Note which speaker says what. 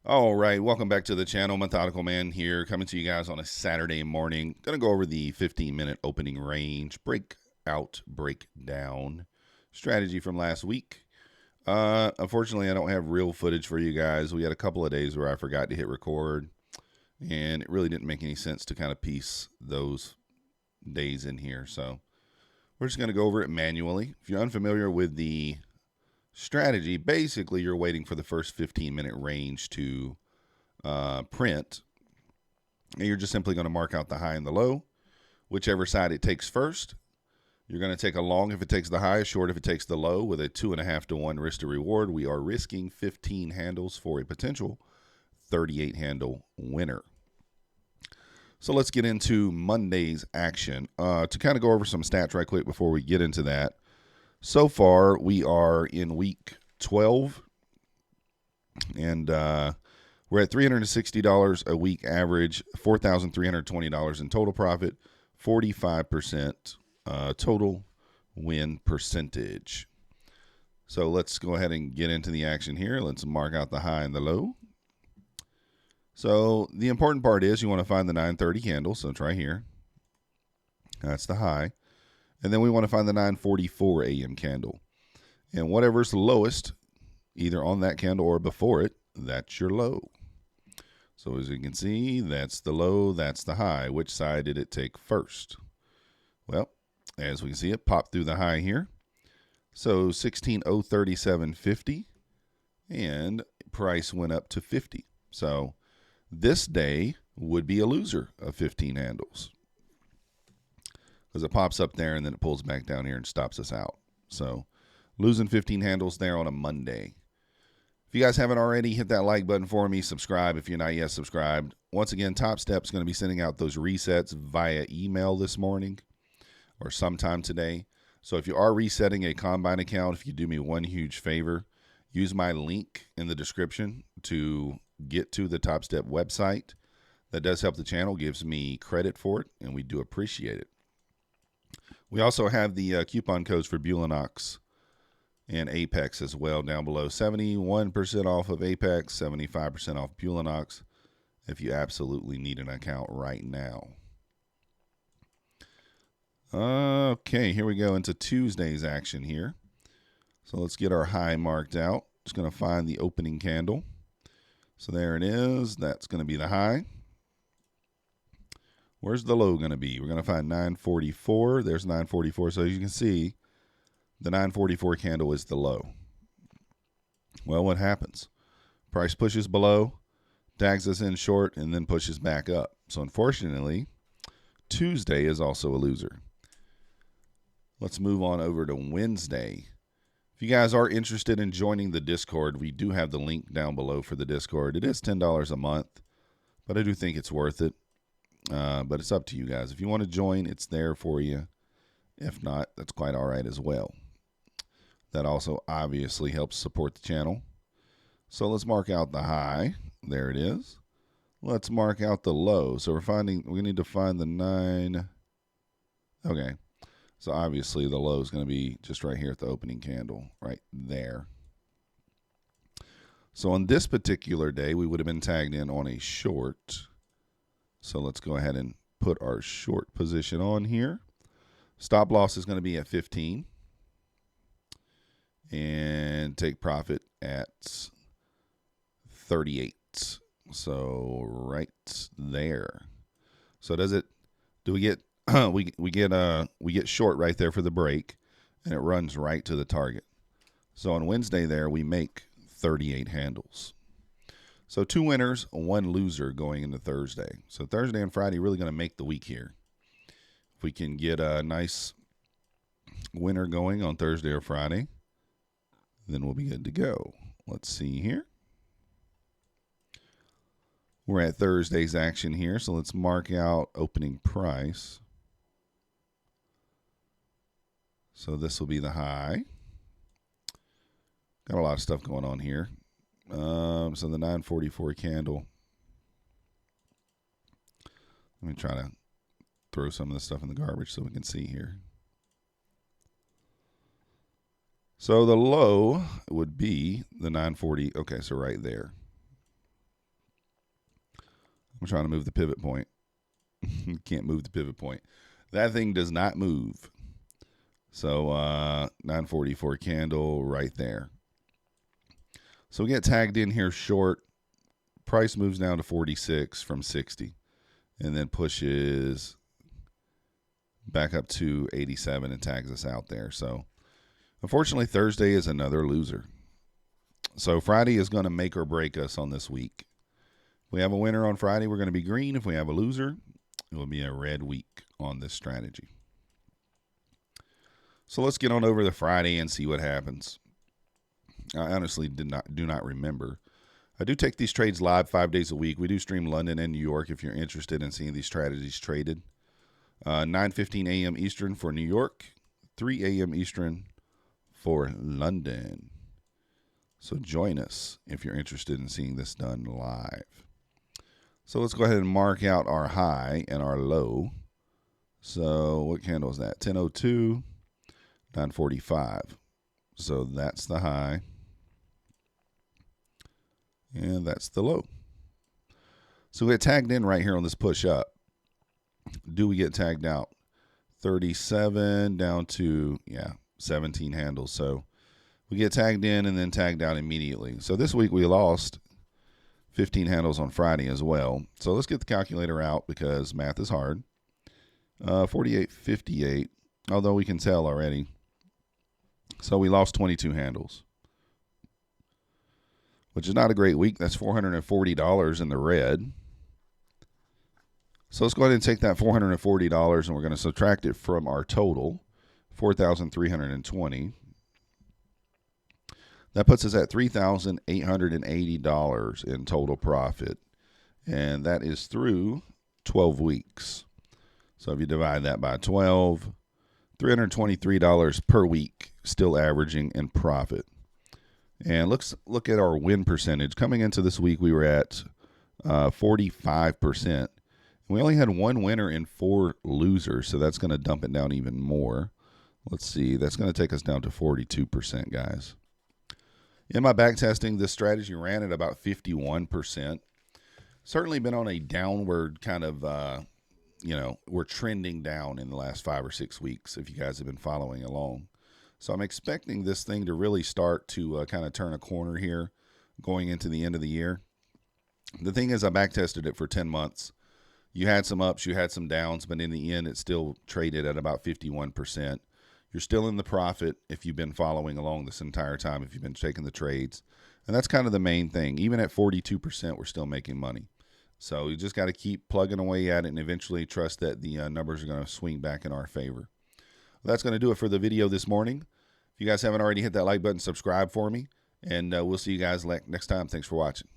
Speaker 1: All right, welcome back to the channel. Methodical Man here, coming to you guys on a Saturday morning. Gonna go over the 15-minute opening range breakdown strategy from last week. Unfortunately, I don't have real footage for you guys. We had a couple of days where I forgot to hit record, and it really didn't make any sense to kind of piece those days in here. So we're just gonna go over it manually. If you're unfamiliar with the strategy, basically you're waiting for the first 15-minute range to print, and you're just simply going to mark out the high and the low, whichever side it takes first. You're going to take a long if it takes the high, a short if it takes the low, with a 2.5 to 1 risk to reward. We are risking 15 handles for a potential 38 handle winner. So let's get into Monday's action. To kind of go over some stats right quick before we get into that. So far, we are in week 12, and we're at $360 a week average, $4,320 in total profit, 45% total win percentage. So let's go ahead and get into the action here. Let's mark out the high and the low. So the important part is you want to find the 930 candle, so it's right here. That's the high. And then we want to find the 944 a.m. candle. And whatever's the lowest, either on that candle or before it, that's your low. So as you can see, that's the low, that's the high. Which side did it take first? Well, as we can see, it popped through the high here. So 16,037.50, and price went up to 50. So this day would be a loser of 15 handles, because it pops up there and then it pulls back down here and stops us out. So losing 15 handles there on a Monday. If you guys haven't already, hit that like button for me. Subscribe if you're not yet subscribed. Once again, Topstep's going to be sending out those resets via email this morning or sometime today. So if you are resetting a Combine account, if you do me one huge favor, use my link in the description to get to the Topstep website. That does help the channel, gives me credit for it, and we do appreciate it. We also have the coupon codes for Bulenox and APEX as well down below. 71% off of APEX, 75% off Bulenox if you absolutely need an account right now. Okay, here we go into Tuesday's action here. So let's get our high marked out. Just going to find the opening candle. So there it is. That's going to be the high. Where's the low going to be? We're going to find 944. There's 944. So as you can see, the 944 candle is the low. Well, what happens? Price pushes below, tags us in short, and then pushes back up. So unfortunately, Tuesday is also a loser. Let's move on over to Wednesday. If you guys are interested in joining the Discord, we do have the link down below for the Discord. It is $10 a month, but I do think it's worth it. But it's up to you guys. If you want to join, it's there for you. If not, that's quite all right as well. That also obviously helps support the channel. So let's mark out the high. There it is. Let's mark out the low. So we need to find the 9. Okay. So obviously the low is going to be just right here at the opening candle, right there. So on this particular day, we would have been tagged in on a short. So let's go ahead and put our short position on here. Stop loss is going to be at 15. And take profit at 38. So right there. So do we get we get short right there for the break, and it runs right to the target. So on Wednesday there we make 38 handles. So 2 winners, 1 loser going into Thursday. So Thursday and Friday really going to make the week here. If we can get a nice winner going on Thursday or Friday, then we'll be good to go. Let's see here. We're at Thursday's action here, so let's mark out opening price. So this will be the high. Got a lot of stuff going on here. So the 944 candle. Let me try to throw some of this stuff in the garbage so we can see here. So the low would be the 940. Okay, so right there. I'm trying to move the pivot point. Can't move the pivot point. That thing does not move. So 944 candle right there. So we get tagged in here short. Price moves down to 46 from 60 and then pushes back up to 87 and tags us out there. So unfortunately, Thursday is another loser. So Friday is going to make or break us on this week. If we have a winner on Friday, we're going to be green. If we have a loser, it will be a red week on this strategy. So let's get on over to Friday and see what happens. I honestly do not remember. I do take these trades live 5 days a week. We do stream London and New York if you're interested in seeing these strategies traded. 9:15 a.m. Eastern for New York, 3 a.m. Eastern for London. So join us if you're interested in seeing this done live. So let's go ahead and mark out our high and our low. So what candle is that? 10:02, 9:45. So that's the high. And that's the low. So we get tagged in right here on this push up. Do we get tagged out? 37 down to, 17 handles. So we get tagged in and then tagged out immediately. So this week we lost 15 handles on Friday as well. So let's get the calculator out because math is hard. 48.58, although we can tell already. So we lost 22 handles, which is not a great week. That's $440 in the red. So let's go ahead and take that $440 and we're going to subtract it from our total, $4,320. That puts us at $3,880 in total profit. And that is through 12 weeks. So if you divide that by 12, $323 per week, still averaging in profit. And let's look at our win percentage. Coming into this week, we were at 45%. We only had one winner and 4 losers, so that's going to dump it down even more. Let's see. That's going to take us down to 42%, guys. In my back testing, this strategy ran at about 51%. Certainly been on a downward kind of, we're trending down in the last 5 or 6 weeks, if you guys have been following along. So I'm expecting this thing to really start to kind of turn a corner here going into the end of the year. The thing is, I back tested it for 10 months. You had some ups, you had some downs, but in the end, it still traded at about 51%. You're still in the profit if you've been following along this entire time, if you've been taking the trades. And that's kind of the main thing. Even at 42%, we're still making money. So you just got to keep plugging away at it and eventually trust that the numbers are going to swing back in our favor. Well, that's going to do it for the video this morning. If you guys haven't already, hit that like button, subscribe for me, and we'll see you guys next time. Thanks for watching.